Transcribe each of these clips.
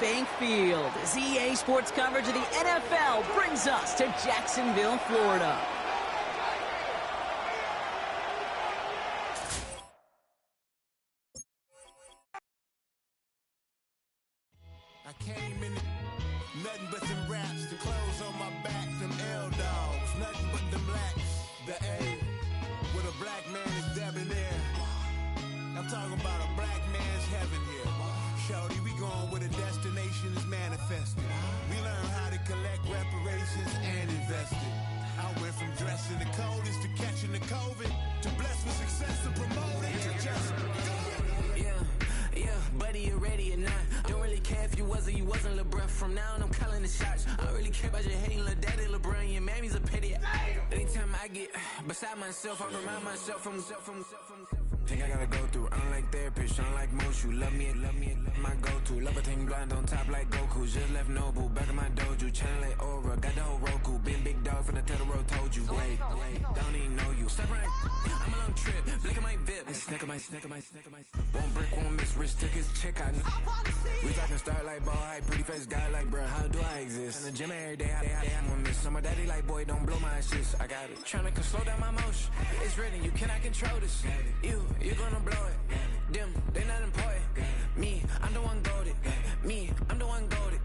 Bank Field as EA Sports coverage of the NFL brings us to Jacksonville, Florida. I came in nothing but them raps, the clothes on my back, them L-dogs, nothing but them blacks, the A, with a black man is debonair. I'm talking about a black man's heaven here. Shorty, we going where the destination is manifested. We learn how to collect reparations and invest it. I went from dressing the coldest to catching the COVID, to blessed with success to promote it, to just go. Yeah, buddy, you ready or not? Don't really care if you was or you wasn't LeBron. From now on, I'm calling the shots. I don't really care about your hating little daddy LeBron. Your mammy's a pity. Anytime I get beside myself, I remind myself from. Think I gotta go through. I don't like therapist, I don't like most. You love me, my go-to. Love a thing blind on top like Goku. Just left Noble, back in my dojo. Channel like Aura, got the whole Roku. Big dog from the Tether Road told you. Wait, don't even know you. Step right, I'm a long trip. Blick at my VIP. Snack of my. One brick, one miss. Rich took his chick, I know. We talking start like ball hype. Pretty face guy like, bruh, how do I exist? In the gym every day, I'm gonna miss. So my daddy like, boy, don't blow my assist. I got it. Tryna slow down my motion. It's written, you cannot control this. You're gonna blow it. Them, they not important. Me, I'm the one goated. Me, I'm the one goated.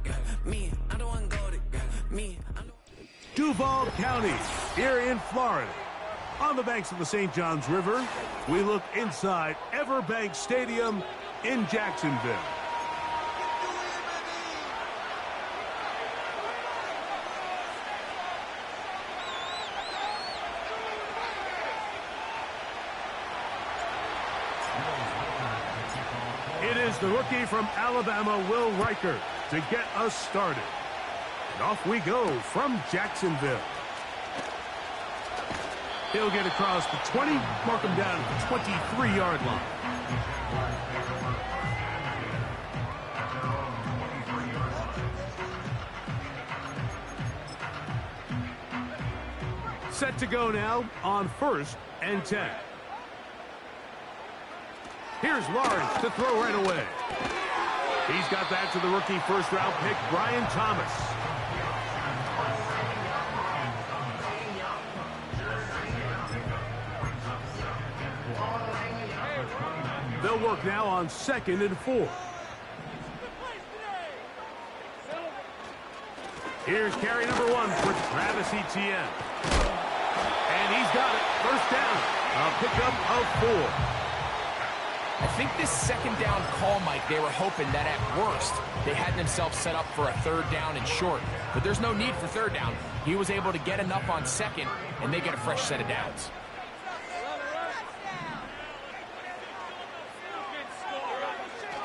Me, I'm the one goated. Me, I'm the Duval County, here in Florida. On the banks of the St. Johns River, we look inside Everbank Stadium in Jacksonville. It is the rookie from Alabama, Will Riker, to get us started. And off we go from Jacksonville. He'll get across the 20, mark him down at the 23-yard line. Set to go now on 1st and 10. Here's Lawrence to throw right away. He's got that to the rookie first-round pick, Brian Thomas. They'll work now on 2nd and 4. Here's carry number 1 for Travis Etienne. And he's got it. First down. A pickup of 4. I think this second down call, Mike, they were hoping that at worst they had themselves set up for a 3rd down and short. But there's no need for 3rd down. He was able to get enough on 2nd, and they get a fresh set of downs.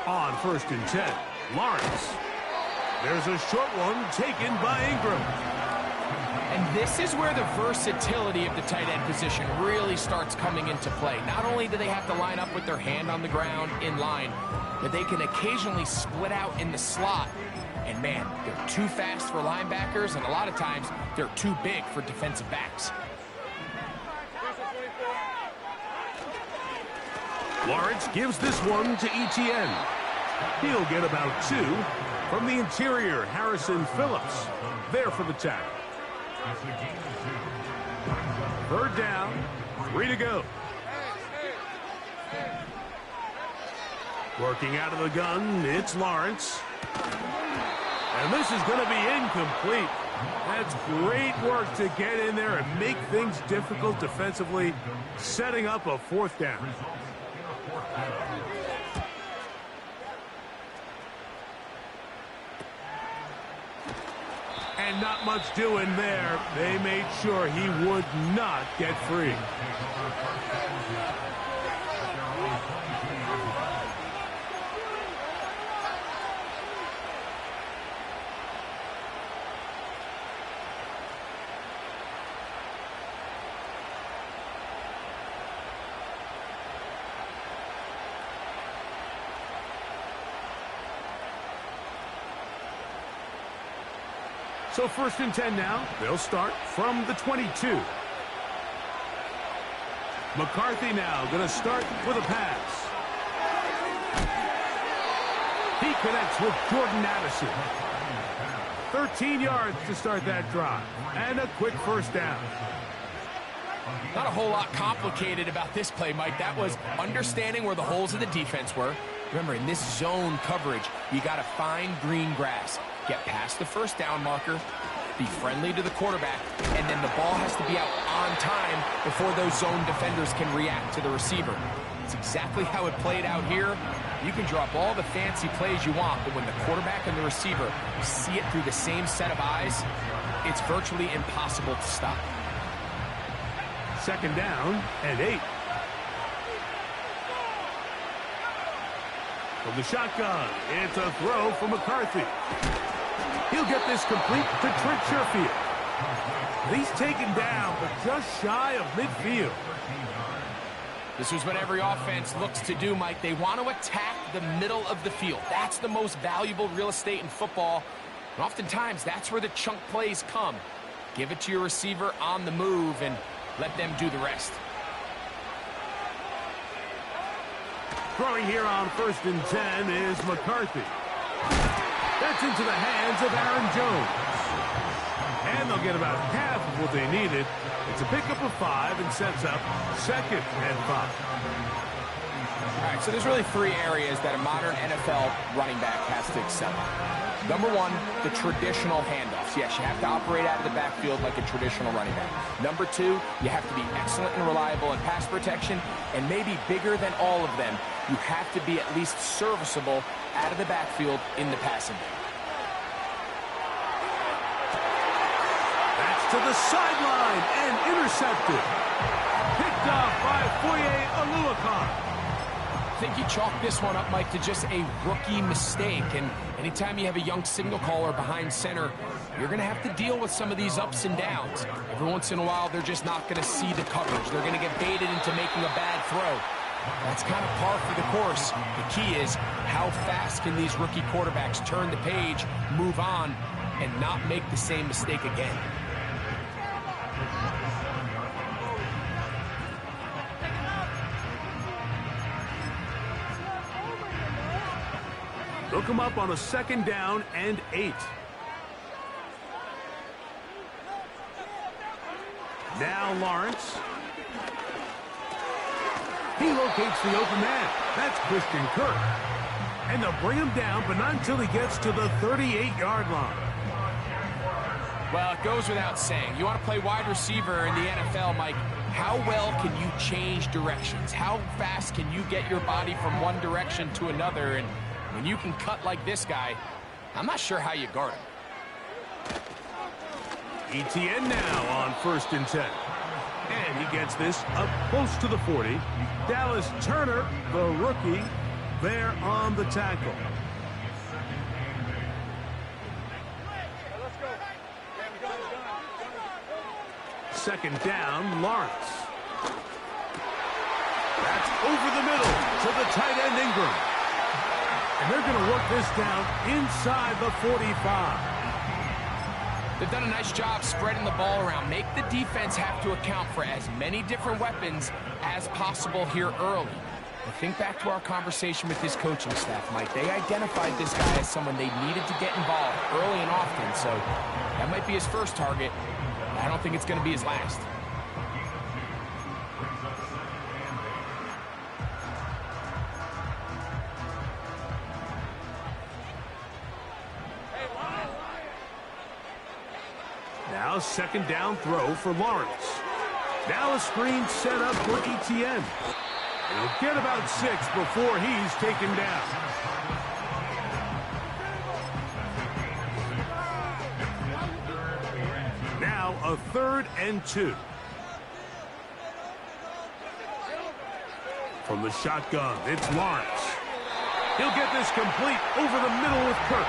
On 1st and 10, Lawrence. There's a short one taken by Ingram. And this is where the versatility of the tight end position really starts coming into play. Not only do they have to line up with their hand on the ground in line, but they can occasionally split out in the slot. And man, they're too fast for linebackers, and a lot of times they're too big for defensive backs. Lawrence gives this one to Etienne. He'll get about 2 from the interior, Harrison Phillips. There for the tackle. 3rd down, 3 to go. Working out of the gun, it's Lawrence. And this is going to be incomplete. That's great work to get in there and make things difficult defensively, setting up a 4th down. And not much doing there. They made sure he would not get free. So 1st and 10 now. They'll start from the 22. McCarthy now going to start with a pass. He connects with Jordan Addison. 13 yards to start that drive. And a quick first down. Not a whole lot complicated about this play, Mike. That was understanding where the holes of the defense were. Remember, in this zone coverage, you got to find green grass. Get past the first down marker, be friendly to the quarterback, and then the ball has to be out on time before those zone defenders can react to the receiver. It's exactly how it played out here. You can drop all the fancy plays you want, but when the quarterback and the receiver see it through the same set of eyes, it's virtually impossible to stop. Second down and 8. From the shotgun, it's a throw from McCarthy. He'll get this complete to Trent Sherfield. He's taken down, but just shy of midfield. This is what every offense looks to do, Mike. They want to attack the middle of the field. That's the most valuable real estate in football. And oftentimes, that's where the chunk plays come. Give it to your receiver on the move and let them do the rest. Throwing here on 1st and 10 is McCarthy. That's into the hands of Aaron Jones. And they'll get about half of what they needed. It's a pickup of 5 and sets up 2nd and 5. All right, so there's really 3 areas that a modern NFL running back has to excel at. Number 1, the traditional handoffs. Yes, you have to operate out of the backfield like a traditional running back. Number 2, you have to be excellent and reliable in pass protection. And maybe bigger than all of them, you have to be at least serviceable out of the backfield in the passing game. To the sideline and intercepted. Picked off by Foye Oluokun. I think you chalk this one up, Mike, to just a rookie mistake. And anytime you have a young signal caller behind center, you're going to have to deal with some of these ups and downs. Every once in a while, they're just not going to see the coverage. They're going to get baited into making a bad throw. That's kind of par for the course. The key is how fast can these rookie quarterbacks turn the page, move on, and not make the same mistake again. They'll come up on a 2nd down and 8. Now Lawrence. He locates the open man. That's Christian Kirk. And they'll bring him down, but not until he gets to the 38-yard line. Well, it goes without saying. You want to play wide receiver in the NFL, Mike. How well can you change directions? How fast can you get your body from one direction to another? And when you can cut like this guy, I'm not sure how you guard him. ETN now on 1st and 10. And he gets this up close to the 40. Dallas Turner, the rookie, there on the tackle. Second down, Lawrence. That's over the middle to the tight end Ingram. And they're going to work this down inside the 45. They've done a nice job spreading the ball around. Make the defense have to account for as many different weapons as possible here early. But think back to our conversation with his coaching staff, Mike. They identified this guy as someone they needed to get involved early and often. So that might be his first target. I don't think it's going to be his last. Now 2nd down throw for Lawrence. Now a screen set up for ETN. He'll get about 6 before he's taken down. Now a 3rd and 2. From the shotgun, it's Lawrence. He'll get this complete over the middle with Kirk.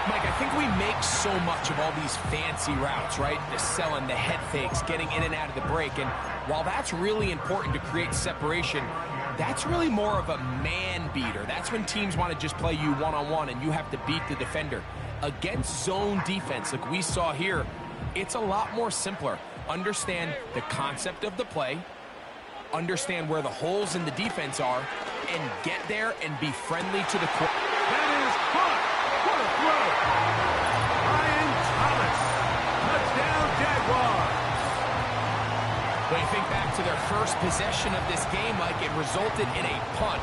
Mike, I think we make so much of all these fancy routes, right? The selling, the head fakes, getting in and out of the break. And while that's really important to create separation, that's really more of a man beater. That's when teams want to just play you one-on-one and you have to beat the defender. Against zone defense, like we saw here, it's a lot more simpler. Understand the concept of the play, understand where the holes in the defense are, and get there and be friendly to the quarterback. That is caught. What a throw. Ryan Thomas. Touchdown, Jaguars. When you think back to their first possession of this game, Mike, it resulted in a punt.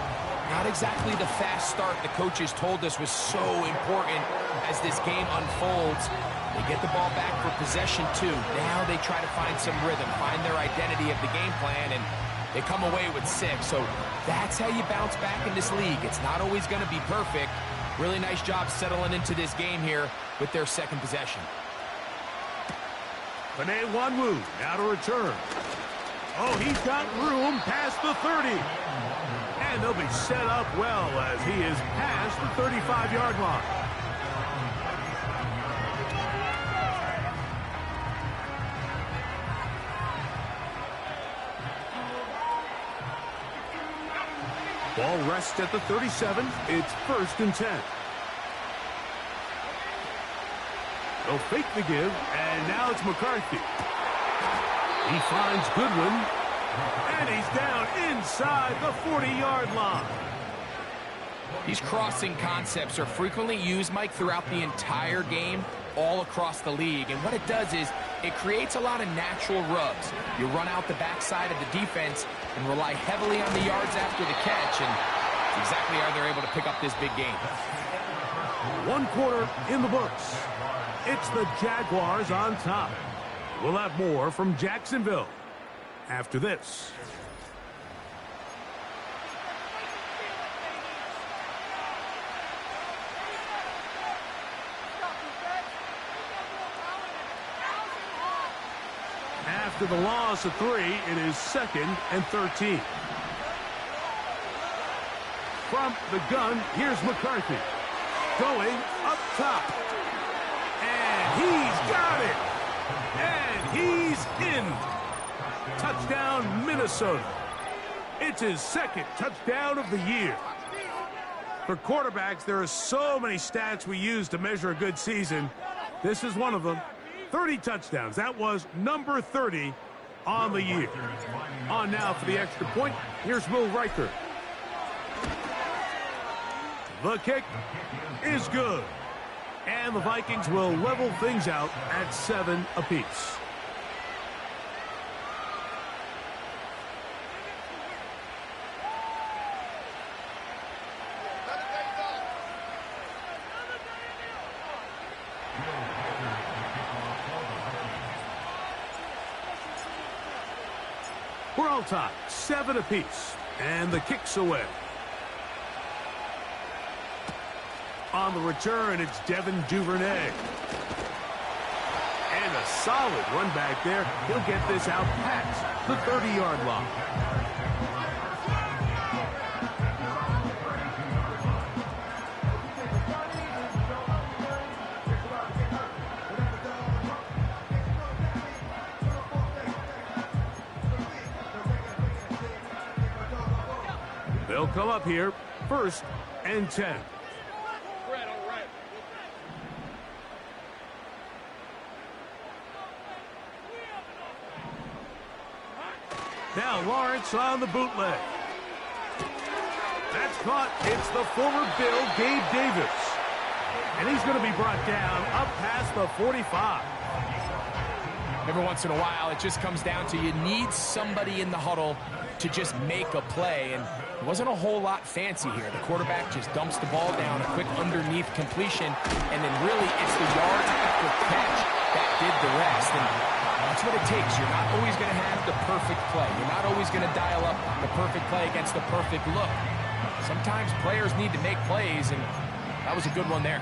Not exactly the fast start the coaches told us was so important as this game unfolds. They get the ball back for possession 2. Now they try to find some rhythm, find their identity of the game plan, and they come away with 6. So that's how you bounce back in this league. It's not always going to be perfect. Really nice job settling into this game here with their second possession. Panay Wanwu now to return. Oh, he's got room past the 30. And they'll be set up well as he is past the 35-yard line. Ball rests at the 37. It's 1st and 10. They'll fake the give, and now it's McCarthy. He finds Goodwin, and he's down inside the 40-yard line. These crossing concepts are frequently used, Mike, throughout the entire game, all across the league. And what it does is it creates a lot of natural rubs. You run out the backside of the defense and rely heavily on the yards after the catch, and it's exactly how they're able to pick up this big game. 1 quarter in the books. It's the Jaguars on top. We'll have more from Jacksonville after this. After the loss of 3, it is 2nd and 13. From the gun, here's McCarthy. Going up top. And he's got it. And he's in. Touchdown, Minnesota. It's his 2nd touchdown of the year. For quarterbacks, there are so many stats we use to measure a good season. This is one of them. 30 touchdowns. That was number 30 on the year. On now for the extra point. Here's Will Riker. The kick is good. And the Vikings will level things out at 7 apiece. We're all tied, 7 apiece, and the kick's away. On the return, it's Devin Duvernay. And a solid run back there. He'll get this out past the 30-yard line. They'll come up here, 1st and 10. Now Lawrence on the bootleg. That's caught. It's the former Bill, Gabe Davis. And he's going to be brought down up past the 45. Every once in a while, it just comes down to you need somebody in the huddle to just make a play. And it wasn't a whole lot fancy here. The quarterback just dumps the ball down, a quick underneath completion, and then really it's the yards after catch that did the rest. And that's what it takes. You're not always going to have the perfect play. You're not always going to dial up the perfect play against the perfect look. Sometimes players need to make plays, and that was a good one there.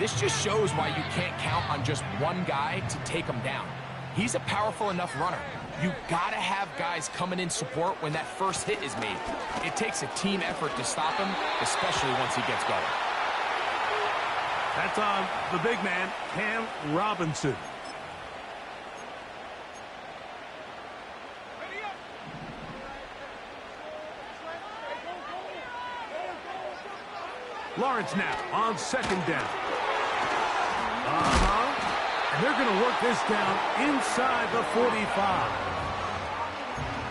This just shows why you can't count on just one guy to take him down. He's a powerful enough runner. You gotta have guys coming in support when that first hit is made. It takes a team effort to stop him, especially once he gets going. That's on the big man, Cam Robinson. Lawrence now on 2nd down. And they're going to work this down inside the 45.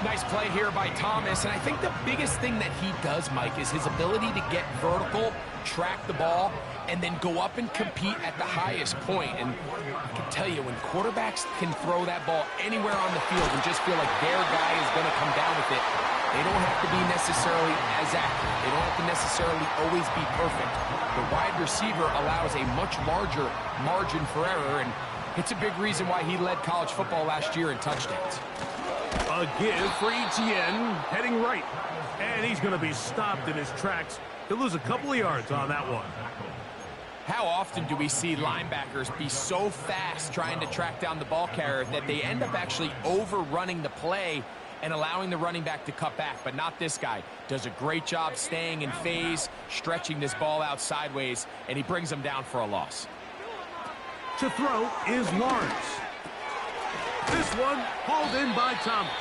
Nice play here by Thomas, and I think the biggest thing that he does, Mike, is his ability to get vertical, track the ball, and then go up and compete at the highest point. And I can tell you, when quarterbacks can throw that ball anywhere on the field and just feel like their guy is going to come down with it, they don't have to be necessarily as accurate. They don't have to necessarily always be perfect. The wide receiver allows a much larger margin for error, and it's a big reason why he led college football last year in touchdowns. A give for Etienne, heading right. And he's going to be stopped in his tracks. He'll lose a couple of yards on that one. How often do we see linebackers be so fast trying to track down the ball carrier that they end up actually overrunning the play and allowing the running back to cut back? But not this guy. Does a great job staying in phase, stretching this ball out sideways, and he brings him down for a loss. To throw is Lawrence. This one hauled in by Thomas.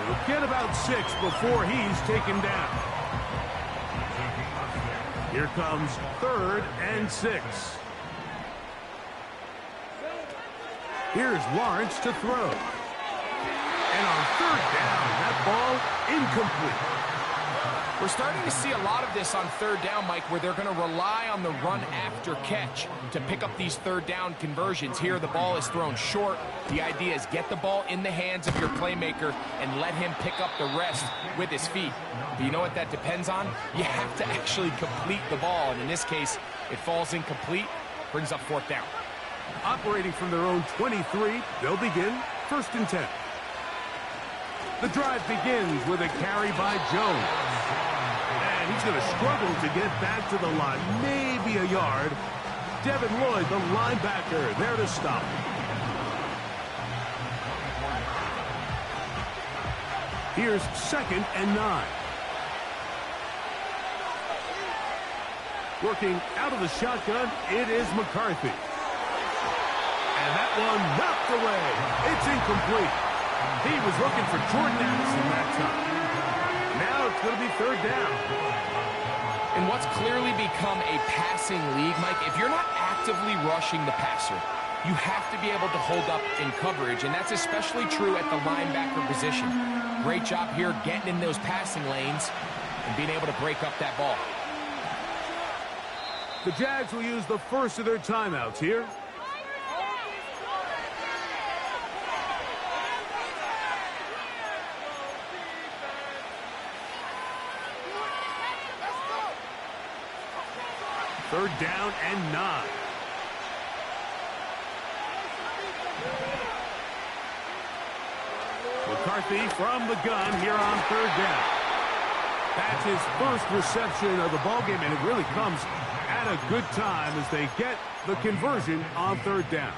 He'll get about 6 before he's taken down. Here comes 3rd and 6. Here's Lawrence to throw. And on 3rd down, that ball incomplete. We're starting to see a lot of this on 3rd down, Mike, where they're going to rely on the run after catch to pick up these 3rd down conversions. Here, the ball is thrown short. The idea is get the ball in the hands of your playmaker and let him pick up the rest with his feet. But you know what that depends on? You have to actually complete the ball, and in this case, it falls incomplete, brings up 4th down. Operating from their own 23, they'll begin 1st and 10. The drive begins with a carry by Jones. And he's going to struggle to get back to the line, maybe a yard. Devin Lloyd, the linebacker, there to stop. Here's 2nd and 9. Working out of the shotgun, it is McCarthy. And that one knocked away. It's incomplete. He was looking for Jordan Addison that time. Now it's going to be 3rd down. In what's clearly become a passing league, Mike, if you're not actively rushing the passer, you have to be able to hold up in coverage, and that's especially true at the linebacker position. Great job here getting in those passing lanes and being able to break up that ball. The Jags will use the first of their timeouts here. Third down and 9. McCarthy from the gun here on 3rd down. That's his first reception of the ballgame, and it really comes at a good time as they get the conversion on 3rd down.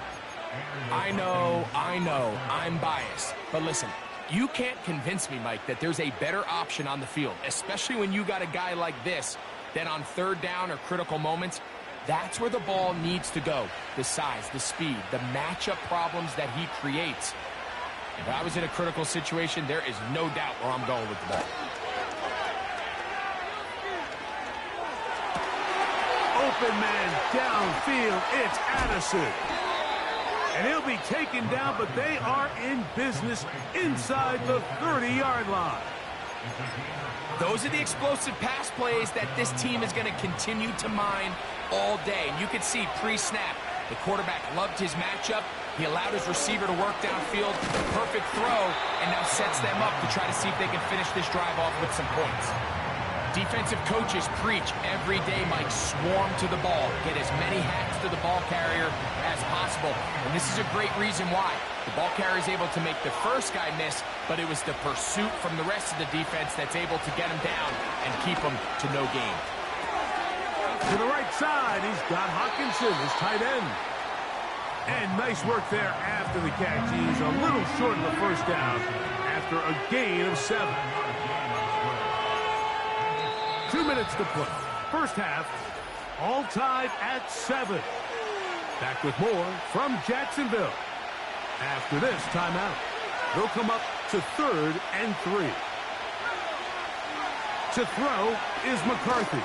I know, I'm biased. But listen, you can't convince me, Mike, that there's a better option on the field, especially when you got a guy like this. Then on 3rd down or critical moments, that's where the ball needs to go. The size, the speed, the matchup problems that he creates. If I was in a critical situation, there is no doubt where I'm going with the ball. Open man downfield, it's Addison. And he'll be taken down, but they are in business inside the 30-yard line. Those are the explosive pass plays that this team is going to continue to mine all day. And you can see pre-snap, the quarterback loved his matchup. He allowed his receiver to work downfield, perfect throw, and now sets them up to try to see if they can finish this drive off with some points. Defensive coaches preach every day, Mike, swarm to the ball. Get as many hacks to the ball carrier as possible. And this is a great reason why. The ball carrier is able to make the first guy miss, but it was the pursuit from the rest of the defense that's able to get him down and keep him to no gain. To the right side, he's got Hawkinson, his tight end. And nice work there after the catch. He's a little short of the first down after a gain of 7. 2 minutes to play. First half, all tied at 7. Back with more from Jacksonville. After this timeout, they'll come up to 3rd and 3. To throw is McCarthy.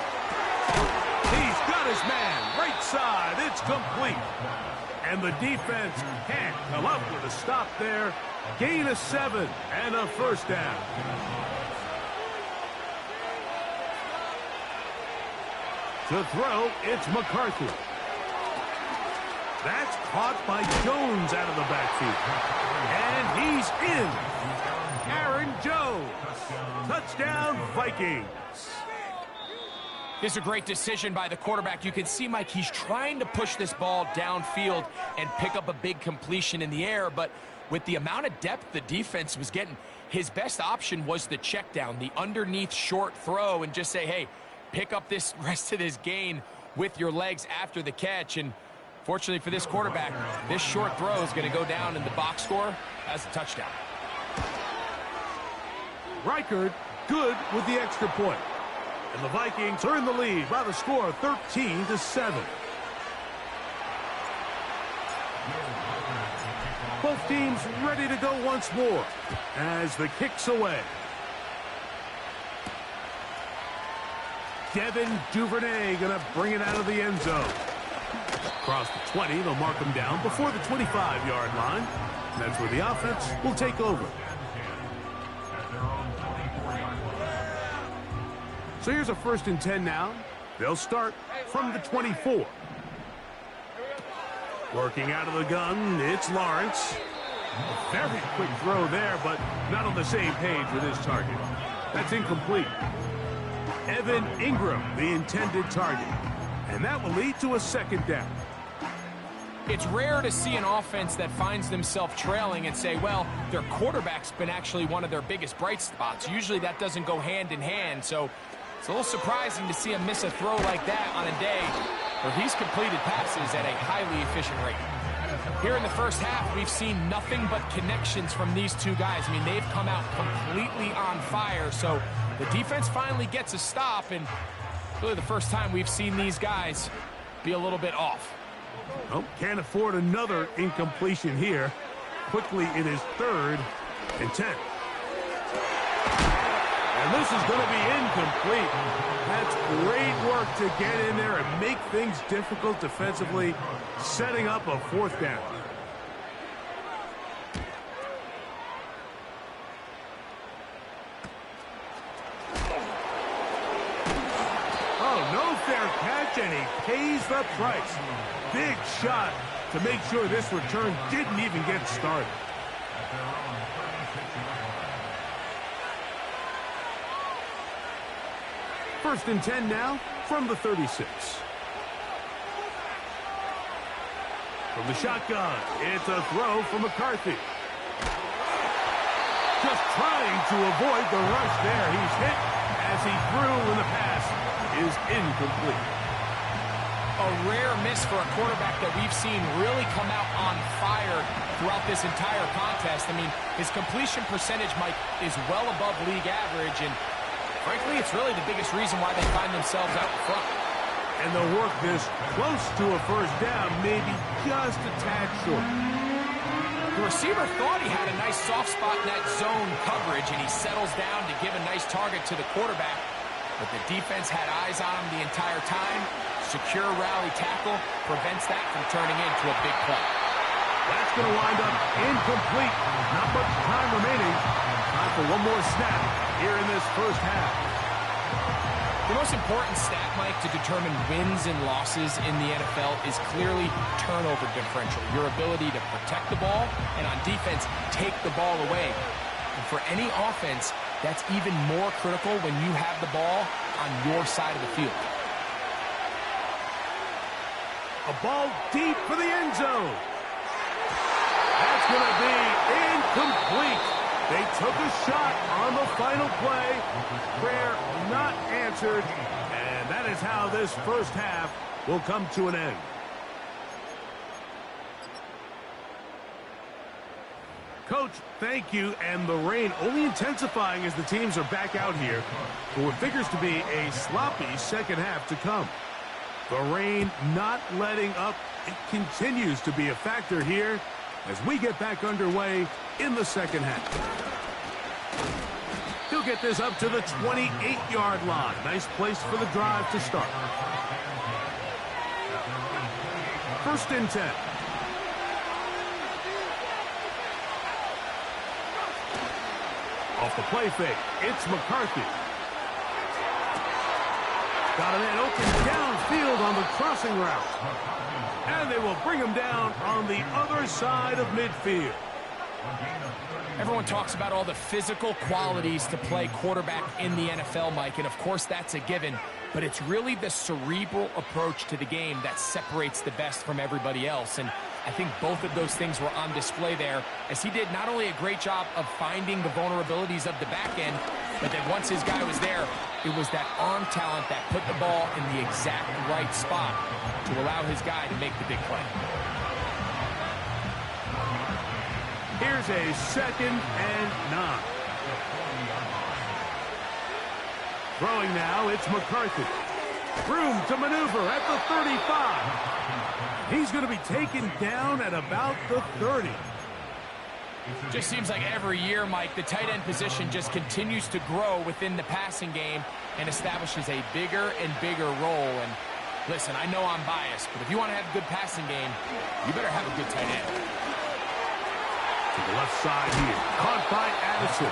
He's got his man. Right side. It's complete. And the defense can't come up with a stop there. Gain of 7 and a first down. To throw, it's McCarthy. That's caught by Jones out of the backfield. And he's in. Aaron Jones. Touchdown, Vikings. This is a great decision by the quarterback. You can see, Mike, he's trying to push this ball downfield and pick up a big completion in the air, but with the amount of depth the defense was getting, his best option was the check down, the underneath short throw, and just say, hey, pick up this rest of this gain with your legs after the catch. And fortunately for this quarterback, this short throw is going to go down in the box score as a touchdown. Reichard good with the extra point. And the Vikings are in the lead by the score of 13-7. Both teams ready to go once more as the kick's away. Devin Duvernay going to bring it out of the end zone. Across the 20, they'll mark him down before the 25-yard line. And that's where the offense will take over. So here's a 1st and 10 now. They'll start from the 24. Working out of the gun, it's Lawrence. A very quick throw there, but not on the same page with his target. That's incomplete. Evan Ingram, the intended target. And that will lead to a 2nd down. It's rare to see an offense that finds themselves trailing and say, well, their quarterback's been actually one of their biggest bright spots. Usually that doesn't go hand in hand, so it's a little surprising to see him miss a throw like that on a day where he's completed passes at a highly efficient rate. Here in the first half, we've seen nothing but connections from these two guys. I mean, they've come out completely on fire, so the defense finally gets a stop, and really the first time we've seen these guys be a little bit off. Oh, can't afford another incompletion here. Quickly, it is 3rd and 10. And this is going to be incomplete. That's great work to get in there and make things difficult defensively, setting up a 4th down. Oh, no fair catch, and he pays the price. Big shot to make sure this return didn't even get started. First and 10 now from the 36. From the shotgun, it's a throw from McCarthy. Just trying to avoid the rush there. He's hit as he threw when the pass is incomplete. A rare miss for a quarterback that we've seen really come out on fire throughout this entire contest. I mean, his completion percentage, Mike, is well above league average, and frankly, it's really the biggest reason why they find themselves out in front. And they'll work this close to a 1st down, maybe just a tad short. The receiver thought he had a nice soft spot in that zone coverage, and he settles down to give a nice target to the quarterback. But the defense had eyes on him the entire time. Secure rally tackle prevents that from turning into a big play. That's going to wind up incomplete. Not much time remaining. Time for one more snap here in this first half. The most important stat, Mike, to determine wins and losses in the NFL is clearly turnover differential. Your ability to protect the ball and on defense, take the ball away. And for any offense, that's even more critical when you have the ball on your side of the field. A ball deep for the end zone. That's going to be incomplete. They took a shot on the final play. Prayer not answered. And that is how this first half will come to an end. Coach, thank you. And the rain only intensifying as the teams are back out here for what figures to be a sloppy second half to come. The rain not letting up. It continues to be a factor here as we get back underway in the second half. He'll get this up to the 28-yard line. Nice place for the drive to start. 1st and 10. Off the play fake, it's McCarthy. Got a man open downfield on the crossing route. And they will bring him down on the other side of midfield. Everyone talks about all the physical qualities to play quarterback in the NFL, Mike, and of course that's a given, but it's really the cerebral approach to the game that separates the best from everybody else, and I think both of those things were on display there, as he did not only a great job of finding the vulnerabilities of the back end, but then once his guy was there, it was that arm talent that put the ball in the exact right spot to allow his guy to make the big play. Here's a 2nd and 9. Throwing now, it's McCarthy. Room to maneuver at the 35. He's going to be taken down at about the 30. Just seems like every year, Mike, the tight end position just continues to grow within the passing game and establishes a bigger and bigger role. And listen, I know I'm biased, but if you want to have a good passing game, you better have a good tight end. To the left side here, caught by Addison.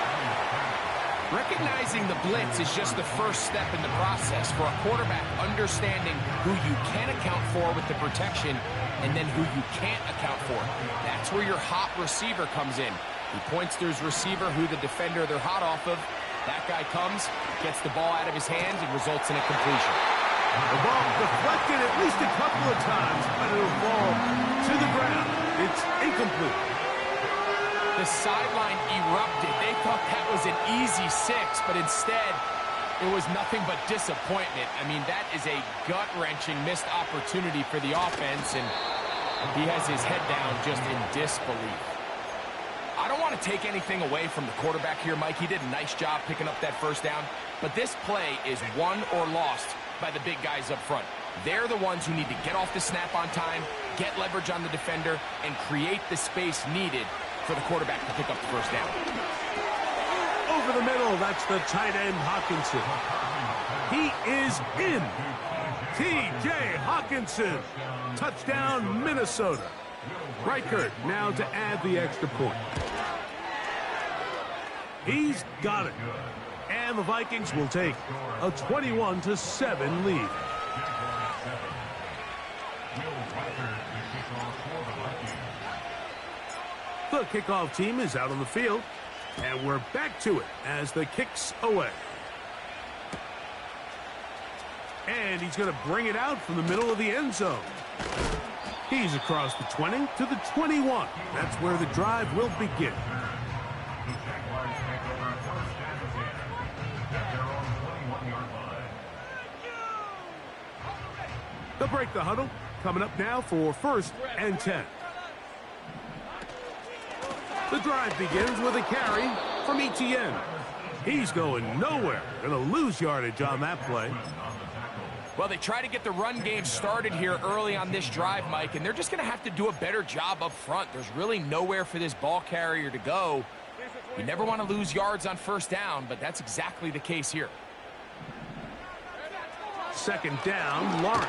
Recognizing the blitz is just the first step in the process for a quarterback understanding who you can account for with the protection and then who you can't account for. That's where your hot receiver comes in. He points to his receiver, who the defender they're hot off of. That guy comes, gets the ball out of his hands, and results in a completion. The ball deflected at least a couple of times, but it'll fall to the ground. It's incomplete. The sideline erupted. They thought that was an easy 6, but instead, it was nothing but disappointment. I mean, that is a gut-wrenching missed opportunity for the offense, and he has his head down just in disbelief. I don't want to take anything away from the quarterback here, Mike. He did a nice job picking up that first down, but this play is won or lost by the big guys up front. They're the ones who need to get off the snap on time, get leverage on the defender, and create the space needed for the quarterback to pick up the first down. Over the middle, that's the tight end Hawkinson. He is in. T.J. Hawkinson. Touchdown, Minnesota. Reichert now to add the extra point. He's got it. And the Vikings will take a 21-7 lead. The kickoff team is out on the field, and we're back to it as the kick's away. And he's going to bring it out from the middle of the end zone. He's across the 20 to the 21. That's where the drive will begin. They'll break the huddle. Coming up now for 1st and 10. The drive begins with a carry from Etienne. He's going nowhere. Going to lose yardage on that play. Well, they try to get the run game started here early on this drive, Mike, and they're just going to have to do a better job up front. There's really nowhere for this ball carrier to go. You never want to lose yards on first down, but that's exactly the case here. 2nd down, Lawrence.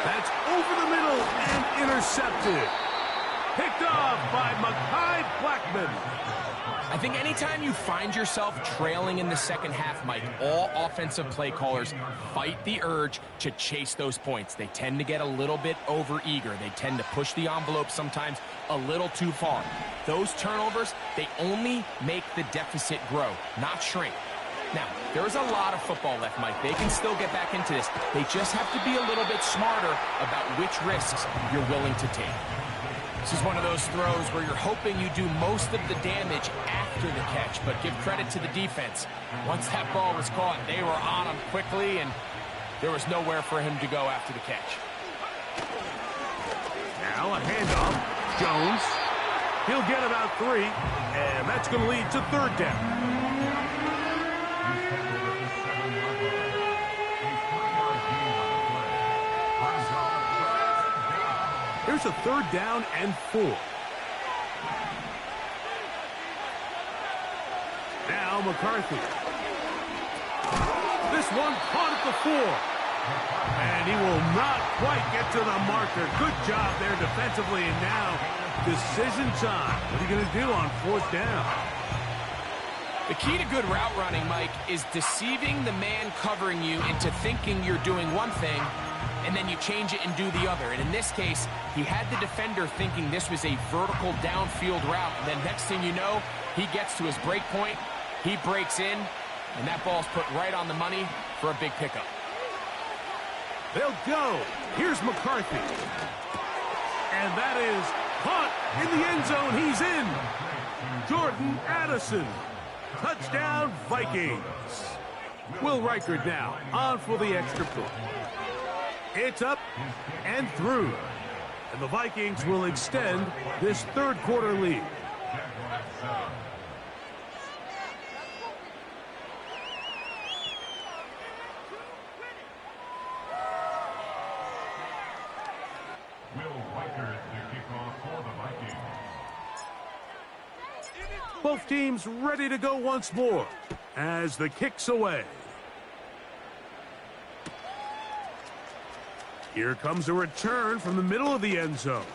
That's over the middle and intercepted. Picked off by Mekhi Blackman. I think anytime you find yourself trailing in the second half, Mike, all offensive play callers fight the urge to chase those points. They tend to get a little bit overeager. They tend to push the envelope sometimes a little too far. Those turnovers, they only make the deficit grow, not shrink. Now, there's a lot of football left, Mike. They can still get back into this. They just have to be a little bit smarter about which risks you're willing to take. This is one of those throws where you're hoping you do most of the damage after the catch, but give credit to the defense. Once that ball was caught, they were on him quickly, and there was nowhere for him to go after the catch. Now a handoff. Jones. He'll get about 3, and that's going to lead to 3rd down. Here's a 3rd down and 4. Now McCarthy. This one caught at the 4. And he will not quite get to the marker. Good job there defensively, and now decision time. What are you going to do on 4th down? The key to good route running, Mike, is deceiving the man covering you into thinking you're doing one thing, and then you change it and do the other. And in this case, he had the defender thinking this was a vertical downfield route. And then next thing you know, he gets to his break point, he breaks in, and that ball's put right on the money for a big pickup. They'll go. Here's McCarthy. And that is caught in the end zone. He's in. Jordan Addison. Touchdown, Vikings. Will Reichard now on for the extra point. It's up and through. And the Vikings will extend this 3rd quarter lead. Both teams ready to go once more as the kick's away. Here comes a return from the middle of the end zone.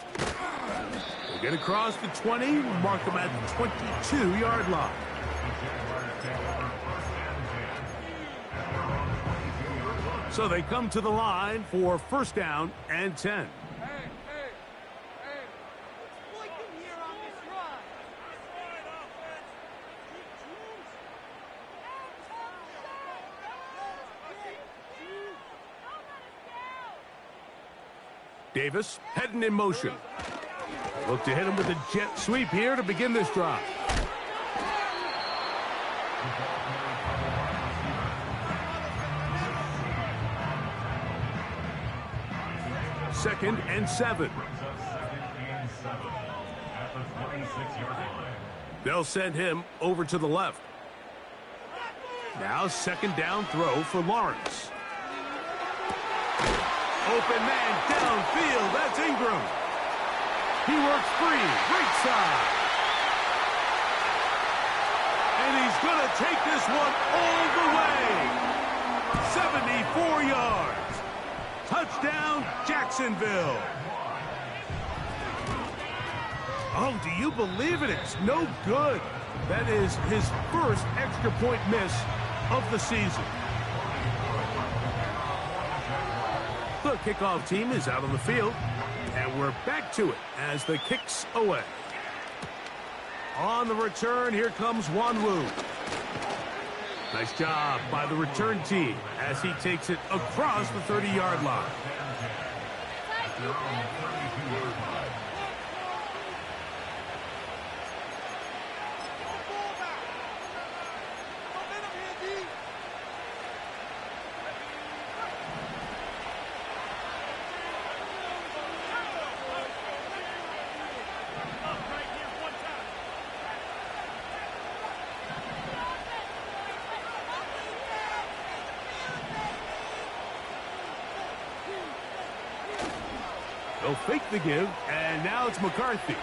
We'll get across the 20, mark them at the 22-yard line. So they come to the line for 1st down and 10. Davis heading in motion. Look to hit him with a jet sweep here to begin this drive. Second and 7. They'll send him over to the left. Now 2nd down throw for Lawrence. Open man downfield. That's Ingram. He works free. Right side. And he's going to take this one all the way. 74 yards. Touchdown, Jacksonville. Oh, do you believe it? It's no good. That is his 1st extra point miss of the season. The kickoff team is out on the field, and we're back to it as the kick's away. On the return, here comes Wanwu. Nice job by the return team as he takes it across the 30-yard line. They'll fake the give, and now it's McCarthy.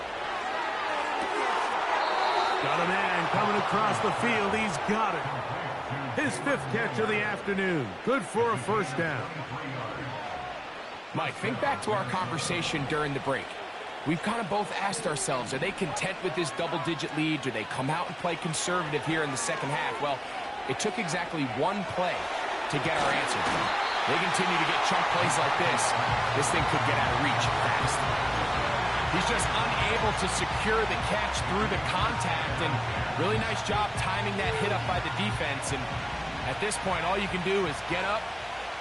Got a man coming across the field. He's got it. His 5th catch of the afternoon. Good for a 1st down. Mike, think back to our conversation during the break. We've kind of both asked ourselves, are they content with this double-digit lead? Do they come out and play conservative here in the 2nd half? Well, it took exactly one play to get our answer. They continue to get chunk plays like this. This thing could get out of reach fast. He's just unable to secure the catch through the contact, and really nice job timing that hit up by the defense. And at this point, all you can do is get up,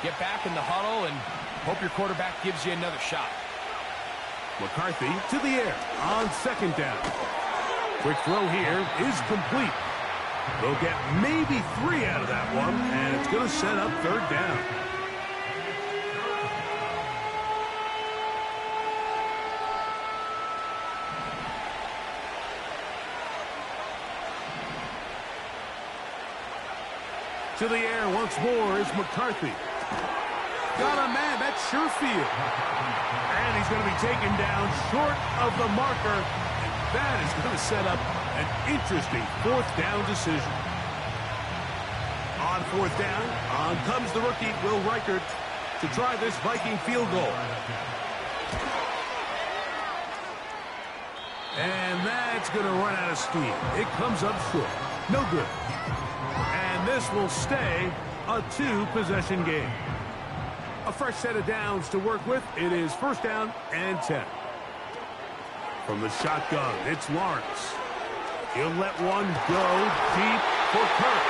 get back in the huddle, and hope your quarterback gives you another shot. McCarthy to the air on 2nd down. Quick throw here is complete. They'll get maybe 3 out of that one, and it's going to set up 3rd down. To the air once more is McCarthy. Got a man, that's Sherfield. And he's going to be taken down short of the marker. And that is going to set up an interesting 4th down decision. On 4th down, on comes the rookie, Will Reichard. to try this Viking field goal. And that's going to run out of steam. It comes up short. No good. And this will stay a two-possession game. A fresh set of downs to work with. It is first down and 10. From the shotgun, it's Lawrence. He'll let one go deep for Kirk.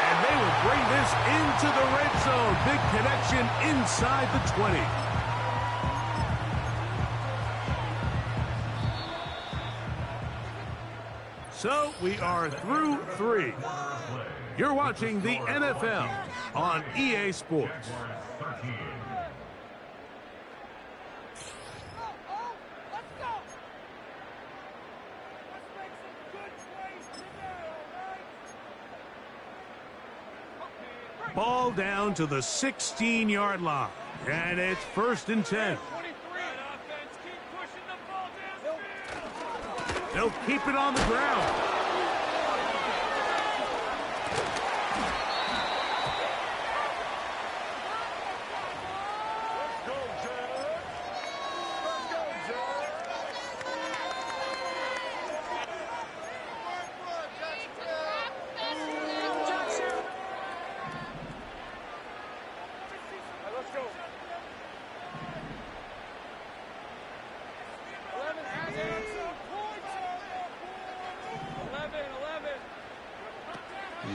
And they will bring this into the red zone. Big connection inside the 20. So we are through 3. You're watching the NFL on EA Sports. Ball down to the 16-yard line. And it's first and 10. They'll keep it on the ground.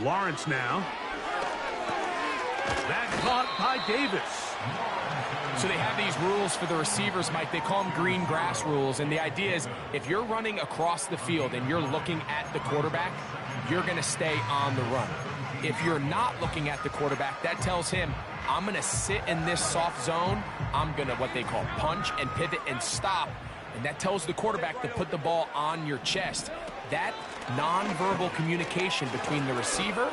Lawrence now. That caught by Davis. So they have these rules for the receivers, Mike. They call them green grass rules. And the idea is if you're running across the field and you're looking at the quarterback, you're going to stay on the run. If you're not looking at the quarterback, that tells him, I'm going to sit in this soft zone. I'm going to what they call punch and pivot and stop. And that tells the quarterback to put the ball on your chest. That nonverbal communication between the receiver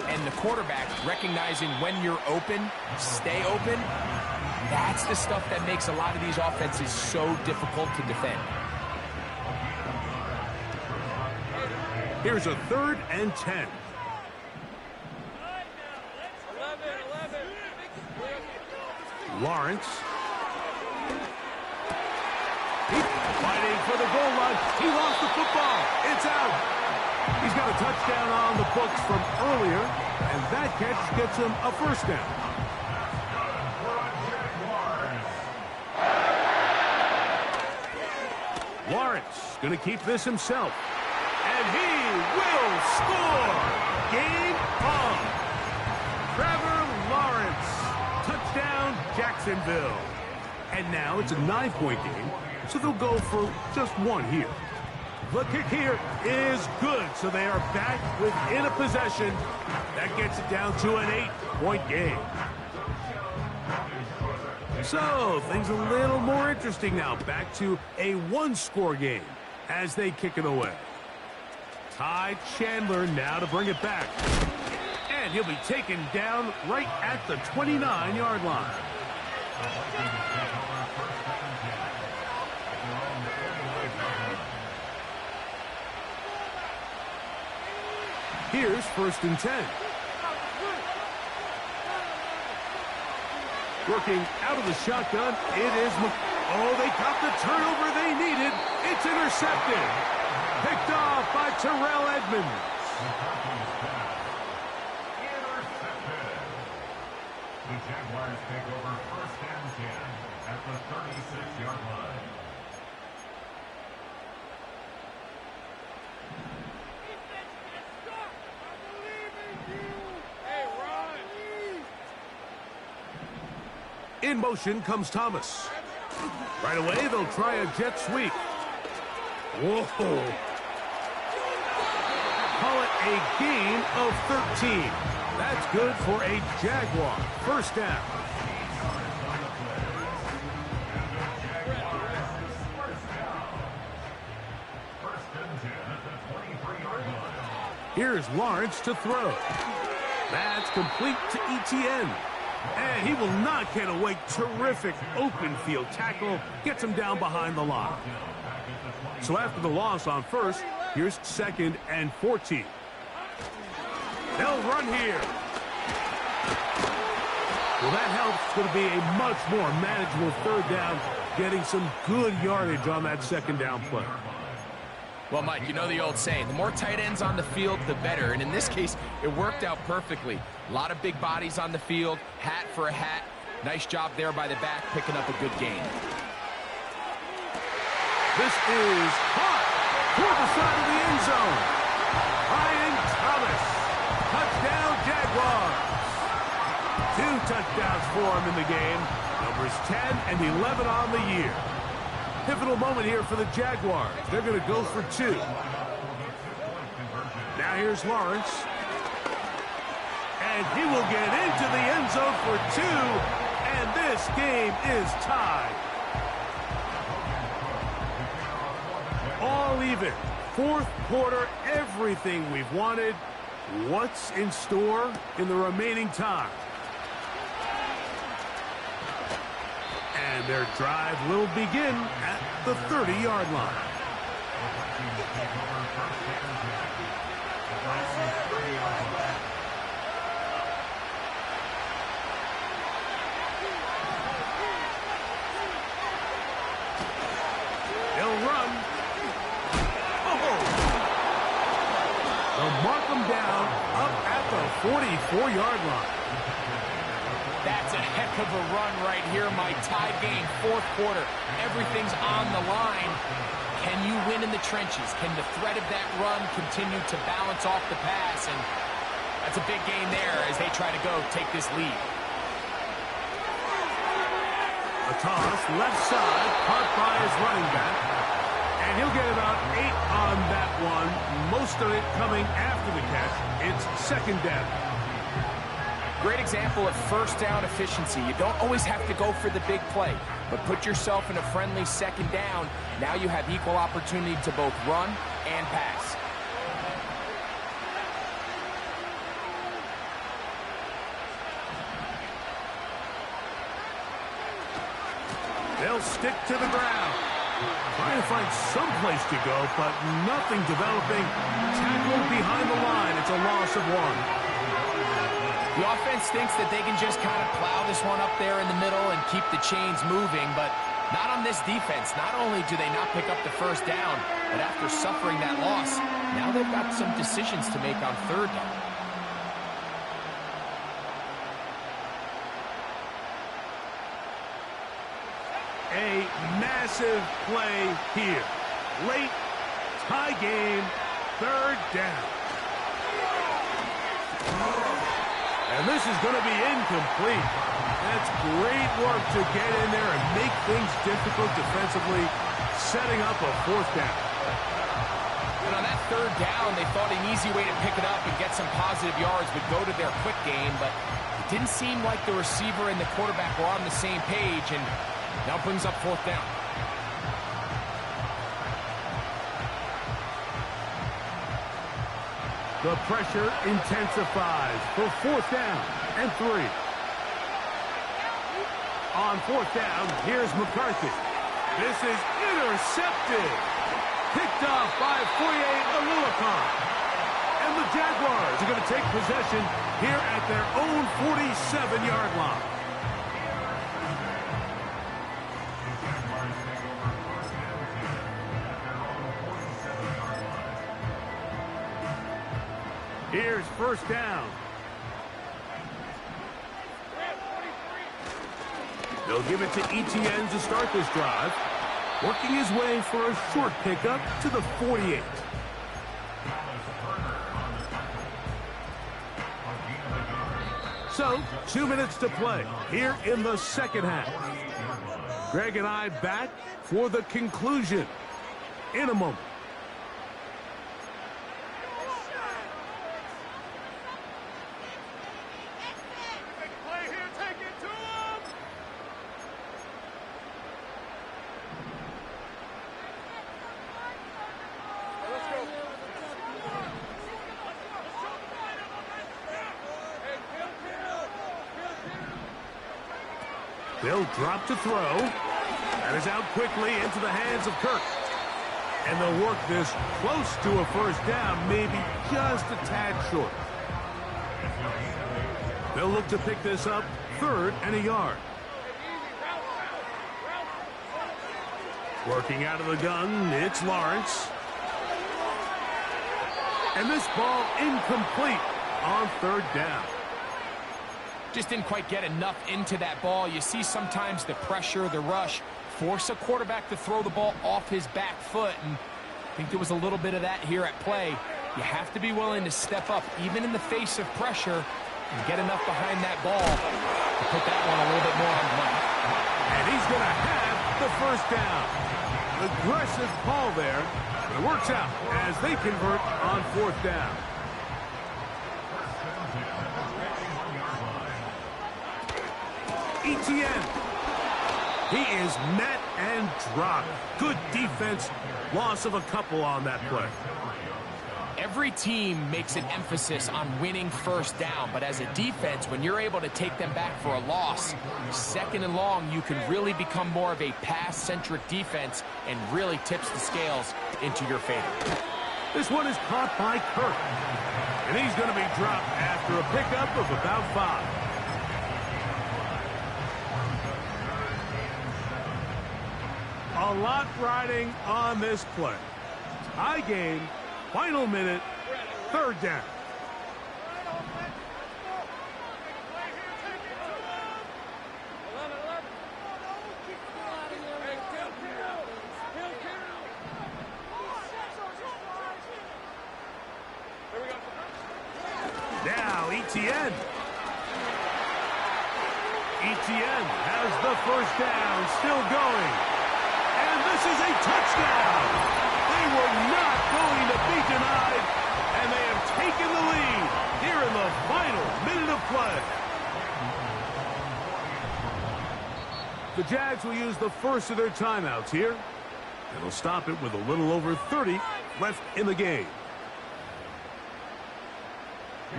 and the quarterback, recognizing when you're open, stay open, that's the stuff that makes a lot of these offenses so difficult to defend. Here's a 3rd and 10. Lawrence. Fighting for the goal line. He lost the football. It's out. He's got a touchdown on the books from earlier, and that catch gets him a first down. Lawrence going to keep this himself. And he will score. Game on. Trevor Lawrence. Touchdown, Jacksonville. And now it's a 9-point game, so they'll go for just one here. The kick here is good, so they are back within a possession. That gets it down to an 8-point game. So things a little more interesting now. Back to a 1-score game as they kick it away. Ty Chandler now to bring it back. And he'll be taken down right at the 29-yard line. Here's 1st and 10. Working out of the shotgun, it is oh, they got the turnover they needed. It's intercepted. Picked off by Terrell Edmonds. The Jaguars take over 1st and 10 at the 36-yard line. In motion comes Thomas. Right away, they'll try a jet sweep. Whoa. Call it a gain of 13. That's good for a Jaguar. First down. Here's Lawrence to throw. That's complete to Etienne. And he will not get away. Terrific open field tackle. Gets him down behind the line. So after the loss on first, here's 2nd and 14. They'll run here. Well, that helps. It's going to be a much more manageable third down, getting some good yardage on that second down play. Well, Mike, you know the old saying, the more tight ends on the field, the better. And in this case, it worked out perfectly. A lot of big bodies on the field, hat for a hat. Nice job there by the back, picking up a good gain. This is hot toward the side of the end zone. Ryan Thomas, touchdown Jaguars. 2 touchdowns for him in the game. Numbers 10 and 11 on the year. Pivotal moment here for the Jaguars. They're going to go for 2. Now here's Lawrence. And he will get into the end zone for 2. And this game is tied. All even. Fourth quarter, everything we've wanted. What's in store in the remaining time? And their drive will begin at the 30-yard line. They'll run. Oh! They'll mark them down up at the 44-yard line. That's a heck of a run right here, Mike. Tie game, fourth quarter. Everything's on the line. Can you win in the trenches? Can the threat of that run continue to balance off the pass? And that's a big gain there as they try to go take this lead. A toss, left side, caught by his running back. And he'll get about 8 on that one. Most of it coming after the catch. It's second down. Great example of first down efficiency. You don't always have to go for the big play, but put yourself in a friendly second down. Now you have equal opportunity to both run and pass. They'll stick to the ground. Trying to find some place to go, but nothing developing. Tackled behind the line. It's a loss of 1. The offense thinks that they can just kind of plow this one up there in the middle and keep the chains moving, but not on this defense. Not only do they not pick up the first down, but after suffering that loss, now they've got some decisions to make on third down. A massive play here. Late, tie game, third down. And this is going to be incomplete. That's great work to get in there and make things difficult defensively, setting up a fourth down. And on that third down, they thought an easy way to pick it up and get some positive yards would go to their quick game, but it didn't seem like the receiver and the quarterback were on the same page, and now brings up fourth down. The pressure intensifies for fourth down and 3. On fourth down, here's McCarthy. This is intercepted. Picked off by Foye Oluokun. And the Jaguars are going to take possession here at their own 47-yard line. Here's first down. They'll give it to Etienne to start this drive. Working his way for a short pickup to the 48. So, 2 minutes to play here in the second half. Greg and I back for the conclusion in a moment. They'll drop to throw. That is out quickly into the hands of Kirk. And they'll work this close to a first down, maybe just a tad short. They'll look to pick this up 3rd and a yard. Working out of the gun, it's Lawrence. And this ball incomplete on 3rd down. Just didn't quite get enough into that ball. You see sometimes the pressure, the rush, force a quarterback to throw the ball off his back foot. And I think there was a little bit of that here at play. You have to be willing to step up, even in the face of pressure, and get enough behind that ball to put that one a little bit more on the money. And he's going to have the 1st down. Aggressive call there, but it works out as they convert on 4th down. Etienne. He is met and dropped. Good defense. Loss of a couple on that play. Every team makes an emphasis on winning 1st down, but as a defense, when you're able to take them back for a loss, 2nd and long, you can really become more of a pass-centric defense and really tips the scales into your favor. This one is caught by Kirk, and he's going to be dropped after a pickup of about 5. A lot riding on this play. High game, final minute, 3rd down. Now Etienne. Etienne has the 1st down, still going. And this is a touchdown. They were not going to be denied, and they have taken the lead here in the final minute of play. The Jags will use the first of their timeouts here, and they'll stop it with a little over 30 left in the game.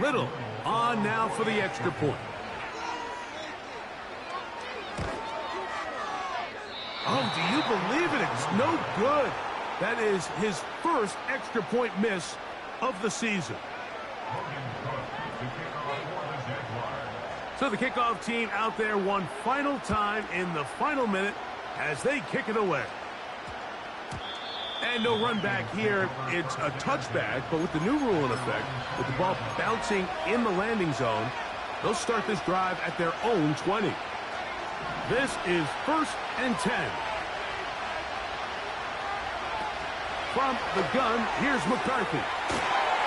Little on now for the extra point. Oh, do you believe it? It's no good. That is his 1st extra point miss of the season. So the kickoff team out there one final time in the final minute as they kick it away. And no run back here. It's a touchback, but with the new rule in effect, with the ball bouncing in the landing zone, they'll start this drive at their own 20. This is 1st and 10. From the gun, here's McCarthy.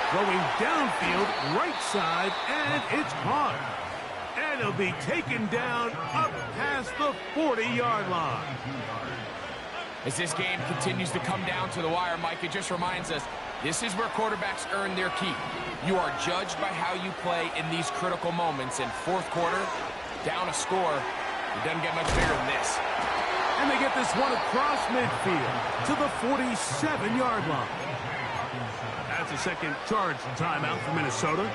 Throwing downfield, right side, and it's caught. And it'll be taken down up past the 40-yard line. As this game continues to come down to the wire, Mike, it just reminds us, this is where quarterbacks earn their keep. You are judged by how you play in these critical moments. In 4th quarter, down a score, it doesn't get much bigger than this. And they get this one across midfield to the 47-yard line. That's a second charge timeout for Minnesota.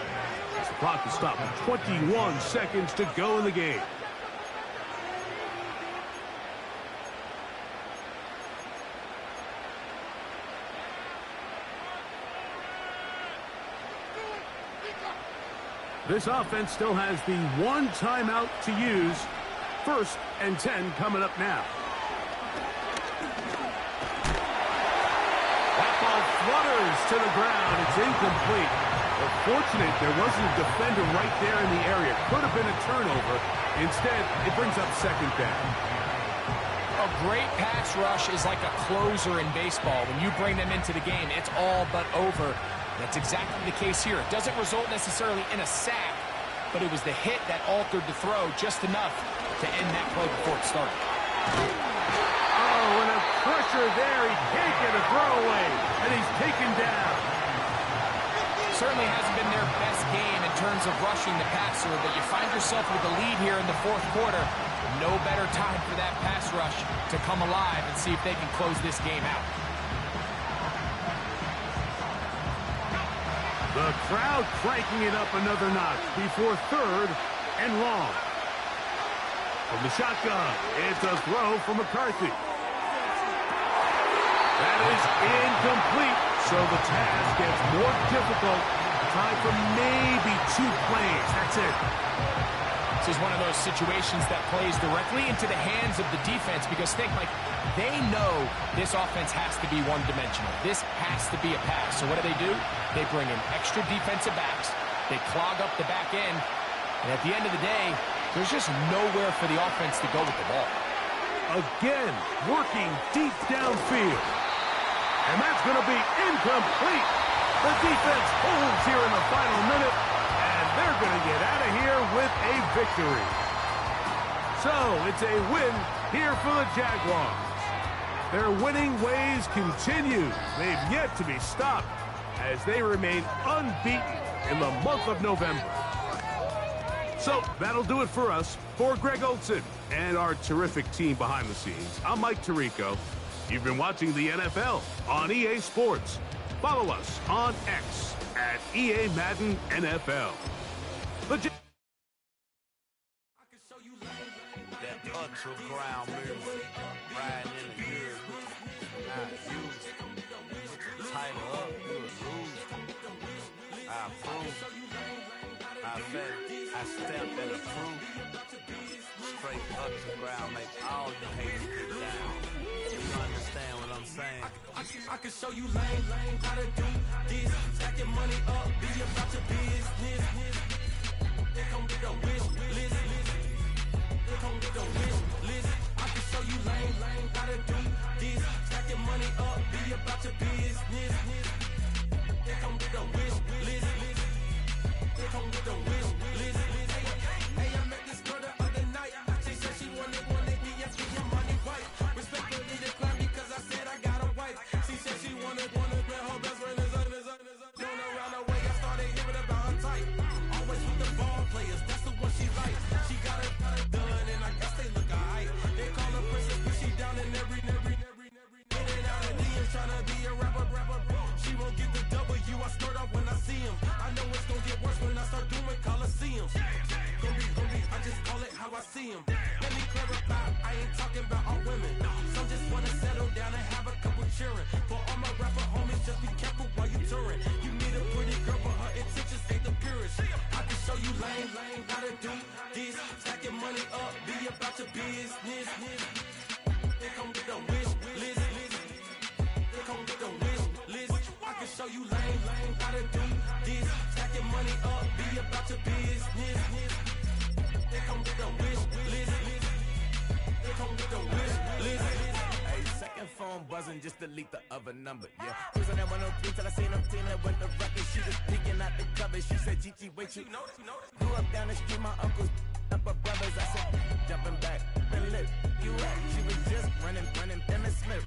As the clock is stopped with 21 seconds to go in the game. This offense still has the 1 timeout to use. 1st and 10 coming up now. That ball flutters to the ground. It's incomplete. Well, fortunate there wasn't a defender right there in the area. Could have been a turnover. Instead, it brings up 2nd down. A great pass rush is like a closer in baseball. When you bring them into the game, it's all but over. That's exactly the case here. It doesn't result necessarily in a sack, but it was the hit that altered the throw just enough to end that play before it started. Oh, and a pressure there. He can't get a throwaway, and he's taken down. Certainly hasn't been their best game in terms of rushing the passer, but you find yourself with a lead here in the 4th quarter. No better time for that pass rush to come alive and see if they can close this game out. The crowd cranking it up another notch before 3rd and long. From the shotgun, it's a throw from McCarthy. That is incomplete, so the task gets more difficult. Time for maybe 2 plays. That's it. offense is one of those situations that plays directly into the hands of the defense because think, Mike, they know this offense has to be one-dimensional. This has to be a pass. So what do? They bring in extra defensive backs. They clog up the back end. And at the end of the day, there's just nowhere for the offense to go with the ball. Again, working deep downfield. And that's going to be incomplete. The defense holds here in the final minute, and they're going to get out of here with a victory. So, it's a win here for the Jaguars. Their winning ways continue. They've yet to be stopped as they remain unbeaten in the month of November. So, that'll do it for us. For Greg Olson and our terrific team behind the scenes, I'm Mike Tirico. You've been watching the NFL on EA Sports. Follow us on X at EA Madden NFL. That ultra ground move, riding in the gear, not used. Tighten up, you lose. I approve. I fed, I stamped and approved. Straight ultra ground, make all the haters get down. You understand what I'm saying? I can show you lame, how to do this. Stack your money up, be about your business. They come with the wish list. They come with the wish list. I can show you lame, how to do this. Stack your money up, be about your business. They come with the wish list. They come with the wish list. Hey, I met this girl the other night. She said she wanted me and she your money white. Respectfully declined because I said I got a wife. She said she wanted man, her best friend is doing around the way. I started hearing about her type. Always with the ball players, that's the one she likes. She got it done and I guess they look alright. They call her princess, but she down in every in and out of DMs trying to be a rapper. She won't get the W, I skirt off when I see him. I know it's gonna get worse when I start doing Coliseums. Gonna be, I just call it how I see him. Let me clarify, I ain't talking about all women. Some just wanna settle down and have a couple cheering. For all my rapper homies, just be careful while you touring. You need a pretty girl, but her intentions ain't the purest. I can show you lame, how to do this. Stack your money up, be about your business. They come with the wish list. They come with the wish list. I can show you lame, how to do this. Stack your money up, be about your business. They come with the wish list. They come with the wish list. Hey, second phone buzzing, just delete the other number, yeah. Cruising at 103 till I seen them team that went the record. She was peeking out the cover. She said, Gigi, wait, you know. Grew up down the street, my uncles up her brothers. I said, jumping back, been lit. You at? She was just running, Emmett Smith.